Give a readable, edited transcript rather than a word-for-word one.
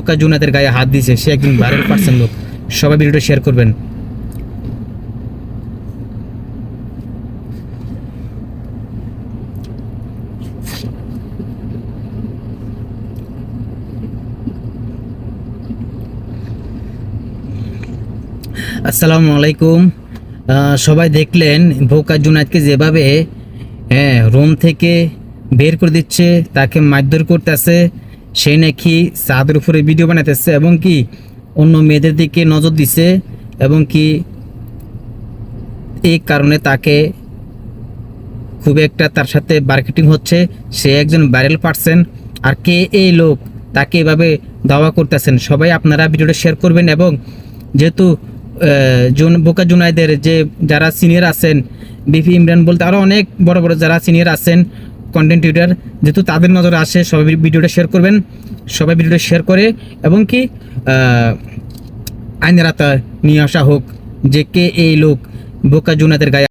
বোকা জুনাদের গায়ে হাত দিয়েছে সে একজন ভাইরাল পার্সন লোক। সবাই ভিডিওটা শেয়ার করবেন। আসসালামু আলাইকুম। সবাই দেখলেন বোকা জুনায়েদকে যেভাবে রুম থেকে বের করে দিচ্ছে, তাকে মারধর করতেছে, সে নাকি চাঁদের উপরে ভিডিও বানাতেছে এবং কি অন্য মেয়েদের দিকে নজর দিছে এবং কি এই কারণে তাকে খুব একটা তার সাথে মার্কেটিং হচ্ছে। সে একজন ভাইরাল পার্সন। আর কে এই লোক তাকে এভাবে দাওয়া করতেছেন, সবাই আপনারা ভিডিওটা শেয়ার করবেন। এবং যেহেতু বোকা জুনায়েদের যে যারা সিনিয়র আছেন, বিপি ইমরান বলতে আরও অনেক বড় বড় যারা সিনিয়র আছেন কন্টেন্ট ক্রিয়েটর, যেহেতু তাদের নজরে আসে, সবাই ভিডিওটা শেয়ার করবেন। সবাই ভিডিওটা শেয়ার করে এবং কি আইনের আওতায় নিয়ে আসা হোক যে কে এই লোক বোকা জুনায়েদের গায়ে